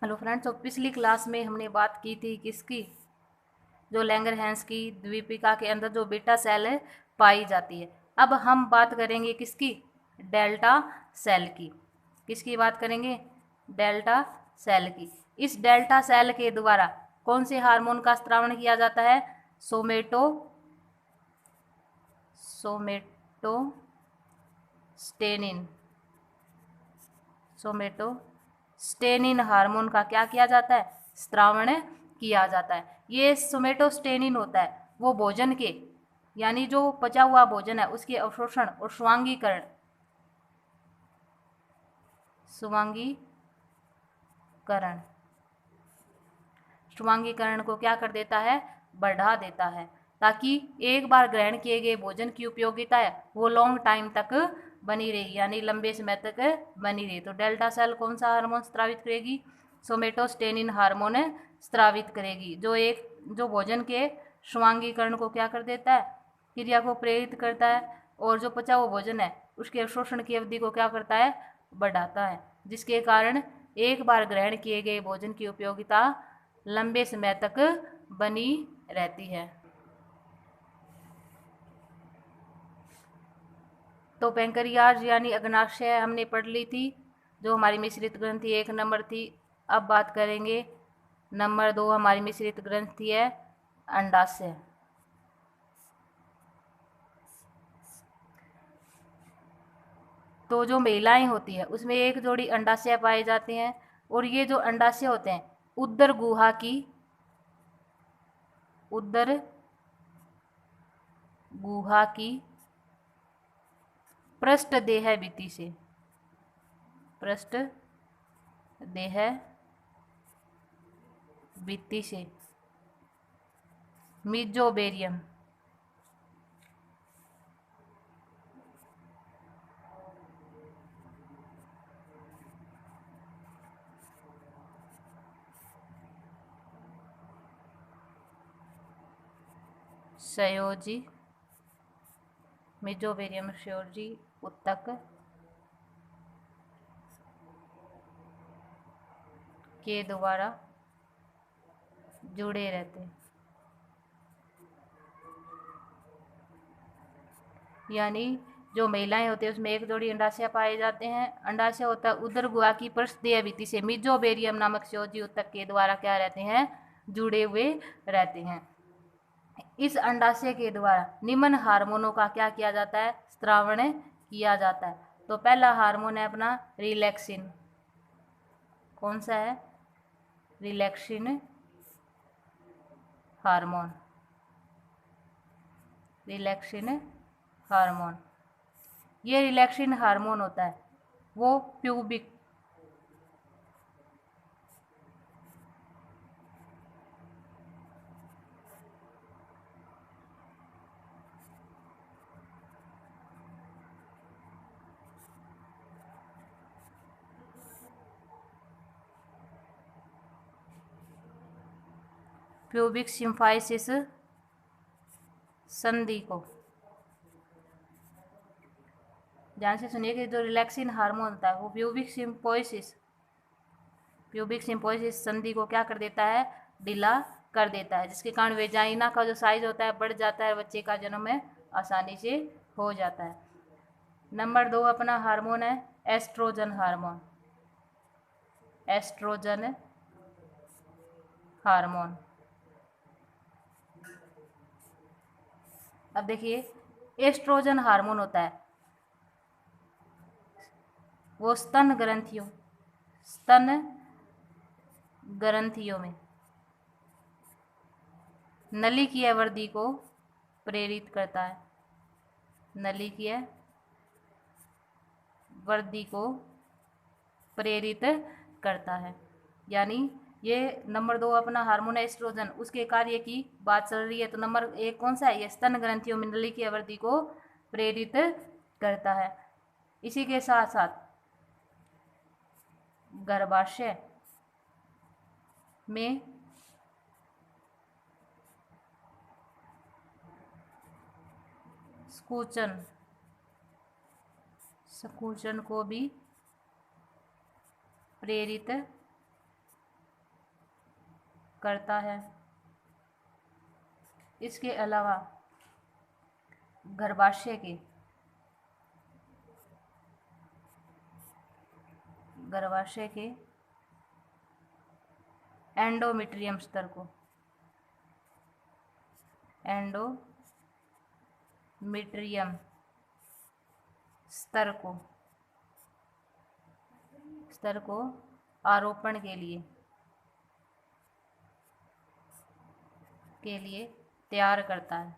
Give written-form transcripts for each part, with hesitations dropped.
Hello friends, तो पिछली class में हमने बात की थी किसकी, जो लैंगरहैंस की द्वीपिका के अंदर जो बीटा सेल है पाई जाती है। अब हम बात करेंगे किसकी, डेल्टा सेल की। किसकी बात करेंगे, डेल्टा सेल की। इस डेल्टा सेल के द्वारा कौन से हार्मोन का स्त्रावण किया जाता है, सोमेटोस्टेनिन सोमेटोस्टेनिन हार्मोन का क्या किया जाता है, स्त्रावण किया जाता है। ये सोमेटोस्टेनिन होता है वो भोजन के, यानी जो पचा हुआ भोजन है उसके अवशोषण और स्वांगीकरण को क्या कर देता है, बढ़ा देता है, ताकि एक बार ग्रहण किए गए भोजन की उपयोगिता है वो लॉन्ग टाइम तक बनी रहेगी, यानी लंबे समय तक बनी रही। तो डेल्टा सेल कौन सा हार्मोन स्त्रावित करेगी, सोमेटोस्टेनिन हार्मोन स्त्रावित करेगी, जो भोजन के स्वांगीकरण को क्या कर देता है, क्रिया को प्रेरित करता है, और जो पचा हुआ भोजन है उसके अवशोषण की अवधि को क्या करता है, बढ़ाता है, जिसके कारण एक बार ग्रहण किए गए भोजन की उपयोगिता लंबे समय तक बनी रहती है। तो पैंक्रियाज यानी अग्नाशय हमने पढ़ ली थी, जो हमारी मिश्रित ग्रंथि 1 नंबर थी। अब बात करेंगे नंबर 2, हमारी मिश्रित ग्रंथि है अंडाशय। तो जो महिलाएं होती है उसमें एक जोड़ी अंडाशय पाए जाते हैं, और ये जो अंडाशय होते हैं उदर गुहा की पृष्ठ देह भित्ति से मीजोबेरियम संयोजी उत्तक के द्वारा जुड़े रहते हैं, यानी जो महिलाएं होती है उसमें एक जोड़ी अंडाशय पाए जाते हैं। अंडाशय होता है उदर गुहा की पृष्ठदेह भित्ति से मीजोबेरियम नामक संयोजी उत्तक के द्वारा क्या रहते हैं, जुड़े हुए रहते हैं। इस अंडाशय के द्वारा निम्न हार्मोनों का क्या किया जाता है, स्त्रावण किया जाता है। तो पहला हार्मोन है अपना रिलैक्सिन। कौन सा है, रिलैक्सिन हार्मोन। ये रिलैक्सिन हार्मोन होता है वो प्यूबिक सिम्फाइसिस संधि को, ध्यान से सुनिए कि जो रिलैक्सिन हार्मोन होता है वो प्यूबिक सिम्पोसिस संधि को क्या कर देता है, ढीला कर देता है, जिसके कारण वेजाइना का जो साइज होता है बढ़ जाता है, बच्चे का जन्म में आसानी से हो जाता है। नंबर 2 अपना हार्मोन है एस्ट्रोजन हार्मोन। अब देखिए, एस्ट्रोजन हार्मोन होता है वो स्तन ग्रंथियों में नलिकीय वृद्धि को प्रेरित करता है, यानी ये नंबर 2 अपना हार्मोन एस्ट्रोजन, उसके कार्य की बात चल रही है। तो नंबर 1 कौन सा है, ये स्तन ग्रंथियों में नलिकीय वृद्धि को प्रेरित करता है। इसी के साथ साथ गर्भाशय में संकुचन को भी प्रेरित करता है। इसके अलावा गर्भाशय के एंडोमेट्रियम स्तर को स्तर को आरोपण के लिए तैयार करता है।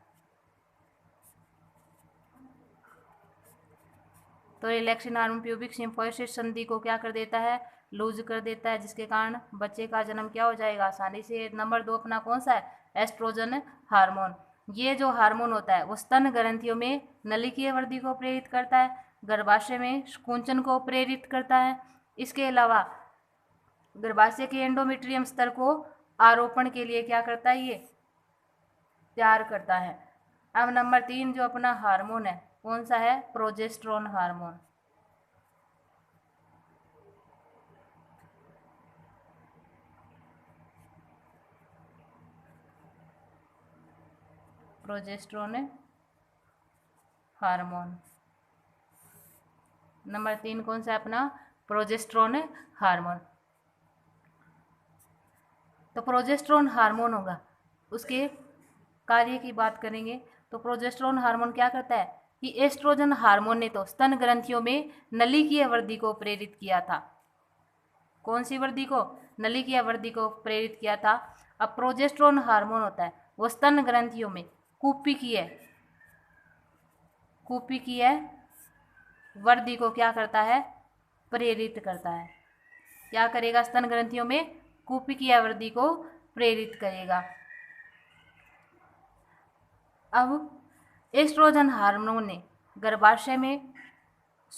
तो रिलैक्सिन हार्मोन प्यूबिक सिम्फोसिस संधि को क्या कर देता है, लूज कर देता है, जिसके कारण बच्चे का जन्म क्या हो जाएगा आसानी से। नंबर 2 अपना कौन सा है, एस्ट्रोजन हार्मोन। ये जो हार्मोन होता है वो स्तन ग्रंथियों में नलिकीय वृद्धि को प्रेरित करता है, गर्भाशय में कुंचन को प्रेरित करता है। इसके अलावा गर्भाशय के एंडोमेट्रियम स्तर को आरोपण के लिए क्या करता है, ये तैयार करता है। अब नंबर 3 जो अपना हार्मोन है कौन सा है, progesterone hormone. Progesterone hormone number 3 कौन सा है अपना, प्रोजेस्टेरोन हार्मोन। तो प्रोजेस्टेरोन हार्मोन होगा, उसके कार्य की बात करेंगे तो प्रोजेस्टेरोन हार्मोन क्या करता है कि एस्ट्रोजन हार्मोन ने तो स्तन ग्रंथियों में नलिकीय वृद्धि को प्रेरित किया था। कौन सी वृद्धि को, नलिकीय वृद्धि को प्रेरित किया था। अब प्रोजेस्टेरोन हार्मोन होता है वो स्तन ग्रंथियों में कुपिकीय वृद्धि को क्या करता है, प्रेरित करता है। क्या करेगा, स्तन ग्रंथियों में कुपिकीय वृद्धि को प्रेरित करेगा। अब एस्ट्रोजन हार्मोन ने गर्भाशय में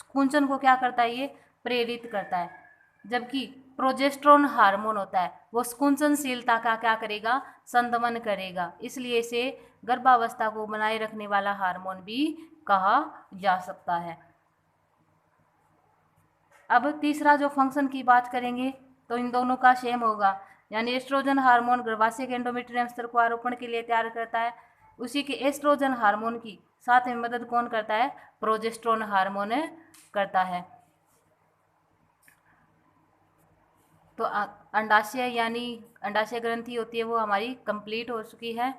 कुंचन को क्या करता है, ये प्रेरित करता है, जबकि प्रोजेस्टेरोन हार्मोन होता है वो कुंचनशीलता का क्या करेगा, संदमन करेगा। इसलिए इसे गर्भावस्था को बनाए रखने वाला हार्मोन भी कहा जा सकता है। अब तीसरा जो फंक्शन की बात करेंगे तो इन दोनों का सेम होगा, यानी एस्ट्रोजन हार्मोन गर्भाशय के एंडोमेट्रियम स्तर को आरोपण के लिए तैयार करता है। उसी के एस्ट्रोजन हार्मोन की साथ में मदद कौन करता है, प्रोजेस्टेरोन हार्मोन करता है। तो अंडाशय यानी अंडाशय ग्रंथि होती है वो हमारी कंप्लीट हो चुकी है।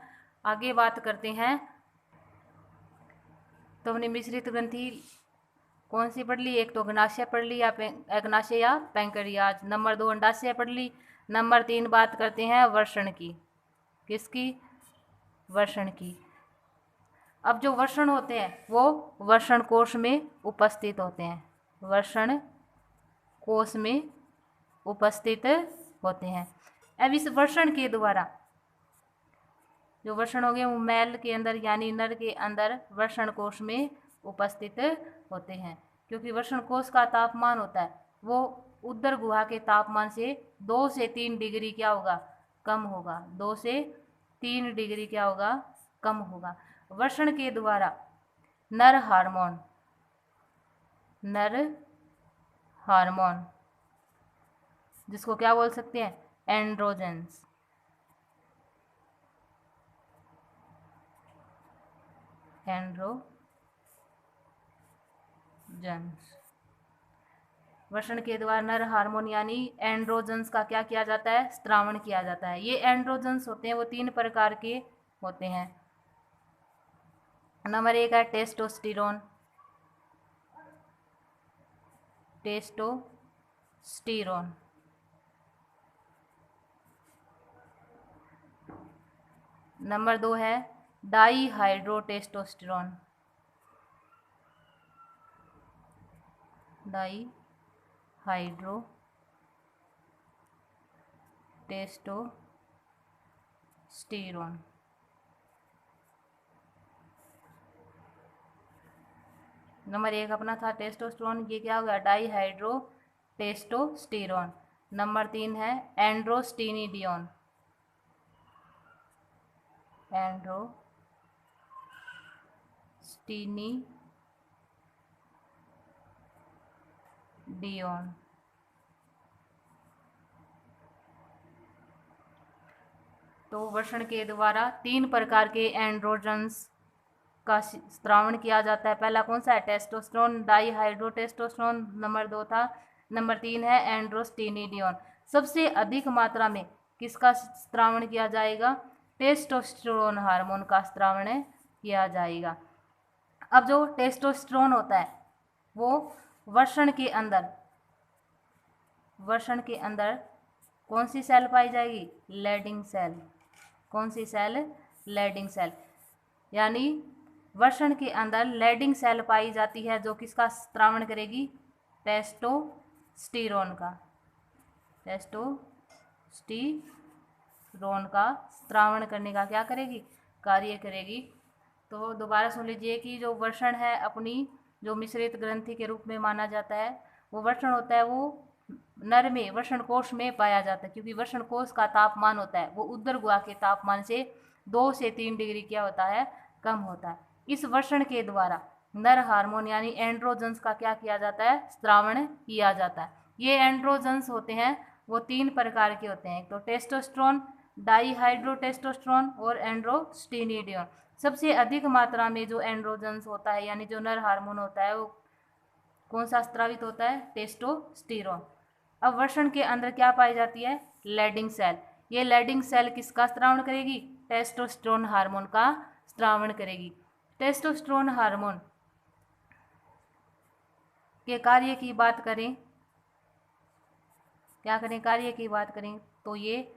आगे बात करते हैं तो हमने मिश्रित ग्रंथि कौन सी पढ़ ली, एक तो अग्नाशय पढ़ ली या अग्नाशय या पैंक्रियाज। नंबर 2 अंडाशय पढ़ ली। नंबर 3 बात करते हैं वर्षण की। किसकी, वर्षण की। अब जो वर्षण होते हैं वो वर्षण कोश में उपस्थित होते हैं, वर्षण कोश में उपस्थित होते हैं। अब इस वर्षण के द्वारा जो वर्षण हो गए वो मैल के अंदर यानी नर के अंदर वर्षण कोश में उपस्थित होते हैं, क्योंकि वर्षण कोश का तापमान होता है वो उदर गुहा के तापमान से 2 से 3 डिग्री क्या होगा, कम होगा। 2 से 3 डिग्री क्या होगा, कम होगा। वर्षण के द्वारा नर हार्मोन जिसको क्या बोल सकते हैं, एंड्रोजेंस। वर्षण के द्वारा नर हार्मोन यानी एंड्रोजेंस का क्या किया जाता है, स्त्रावण किया जाता है। ये एंड्रोजेंस होते हैं वो 3 प्रकार के होते हैं। नंबर 1 है टेस्टोस्टेरोन। नंबर 2 है डाईहाइड्रोटेस्टोस्टेरोन। नंबर 1 अपना था टेस्टोस्टेरोन, ये क्या होगा, डाईहाइड्रोटेस्टोस्टेरोन। नंबर 3 है एंड्रोस्टेनिडियोन। तो वर्षण के द्वारा 3 प्रकार के एंड्रोजन्स का स्त्रावण किया जाता है। पहला कौन सा है? Testosterone dihydrotestosterone. नंबर 2 था। नंबर 3 है एंड्रोस्टेनिडियोन। सबसे अधिक मात्रा में किसका स्त्रावण किया जाएगा? टेस्टोस्टेरोन हार्मोन का स्त्रावण किया जाएगा। अब जो टेस्टोस्टेरोन होता है वो वर्षण के अंदर कौन सी सेल पाई जाएगी? Leydig cell. कौन सी सेल? Lading cell. यानी वर्षण के अंदर लैडिंग सेल पाई जाती है जो किसका स्त्रावण करेगी? टेस्टोस्टेरोन का। टेस्टोस्टेरोन का स्त्रावण करने का क्या करेगी? कार्य करेगी। तो दोबारा सुन लीजिए कि जो वर्षण है अपनी जो मिश्रित ग्रंथि के रूप में माना जाता है, वो वर्षण होता है वो नर में वर्षण कोश में पाया जाता है, क्योंकि वर्षण कोश का तापमान होता है वो उदर गुहा के तापमान से 2 से 3 डिग्री क्या होता है? कम होता है। इस वर्षण के द्वारा नर हार्मोन यानी एंड्रोजन्स का क्या किया जाता है? स्त्रावण किया जाता है। ये एंड्रोजन्स होते हैं वो 3 प्रकार के होते हैं, एक तो टेस्टोस्टेरोन, डाईहाइड्रोटेस्टोस्टेरोन और एंड्रोस्टेनिडियोन। सबसे अधिक मात्रा में जो एंड्रोजन्स होता है यानी जो नर हार्मोन होता है वो कौन सा स्त्रावित होता है? टेस्टोस्टेरोन। अब वर्षण के अंदर क्या पाई जाती है? Leydig cell. ये लैडिंग सेल किसका स्त्रावण करेगी? टेस्टोस्टेरोन हार्मोन का स्त्रावण करेगी। टेस्टोस्टेरोन हार्मोन के कार्य की बात करें, क्या करें? कार्य की बात करें तो ये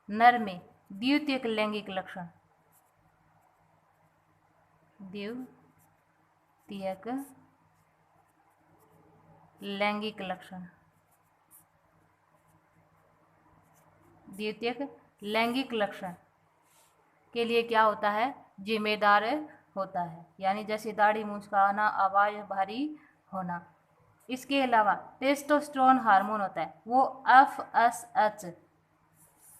नर में द्वितीयक लैंगिक लक्षण, द्वितीयक लैंगिक लक्षण, द्वितीयक लैंगिक लक्षण के लिए क्या होता है? जिम्मेदार होता है। यानी जैसे दाढ़ी मूंछ का आना, आवाज भारी होना। इसके अलावा टेस्टोस्टेरोन हार्मोन होता है वो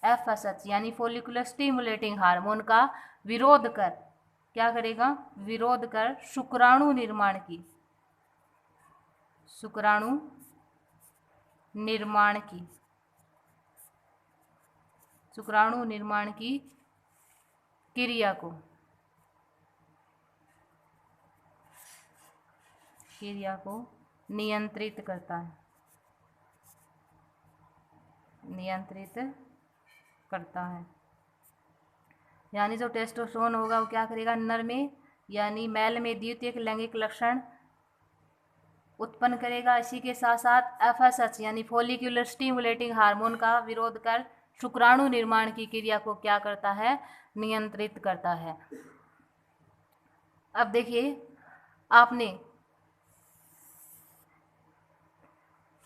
एफएसएच यानी फोलिकुलर स्टिमुलेटिंग हार्मोन का विरोध कर क्या करेगा? विरोध कर शुक्राणु निर्माण की क्रिया को नियंत्रित करता है। यानी जो टेस्टोस्टेरोन होगा वो क्या करेगा? नर में यानी मैल में द्वितीयक लैंगिक लक्षण उत्पन्न करेगा। इसी के साथ साथ एफएसएच यानी फोलिकुलर स्टिमुलेटिंग हार्मोन का विरोध कर शुक्राणु निर्माण की क्रिया को क्या करता है? नियंत्रित करता है। अब देखिए, आपने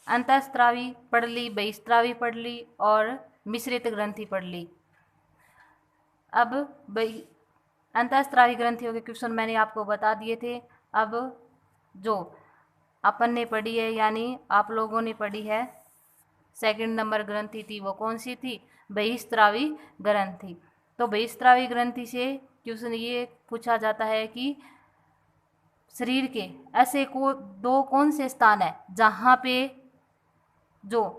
अंतःस्रावी पढ़ ली, बहिस्रावी पढ़ ली और मिश्रित ग्रंथि पढ़ ली। अब अंतःस्रावी ग्रंथियों के क्वेश्चन मैंने आपको बता दिए थे। अब जो अपन ने पढ़ी है यानी आप लोगों ने पढ़ी है 2 नंबर ग्रंथि थी, वो कौन सी थी? बहिस्रावी ग्रंथि। तो बहिस्रावी ग्रंथि से क्वेश्चन ये पूछा जाता है कि शरीर के ऐसे कौन से स्थान है जहाँ पे जो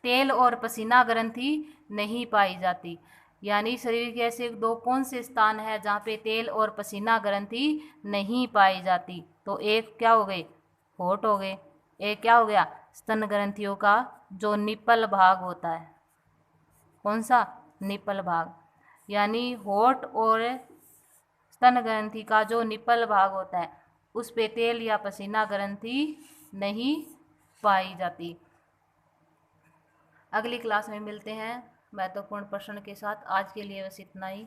तेल और पसीना ग्रंथि नहीं पाई जाती। यानी शरीर के ऐसे कौन से स्थान है जहाँ पे तेल और पसीना ग्रंथि नहीं पाई जाती? तो एक क्या हो गए? होठ हो गए। एक क्या हो गया? स्तन ग्रंथियों का जो निप्पल भाग होता है। कौन सा? निप्पल भाग। यानी होठ और स्तन ग्रंथि का जो निप्पल भाग होता है उस पे तेल या पसीना ग्रंथि नहीं पाई जाती। अगली क्लास में मिलते हैं महत्वपूर्ण प्रश्न के साथ। आज के लिए बस इतना ही।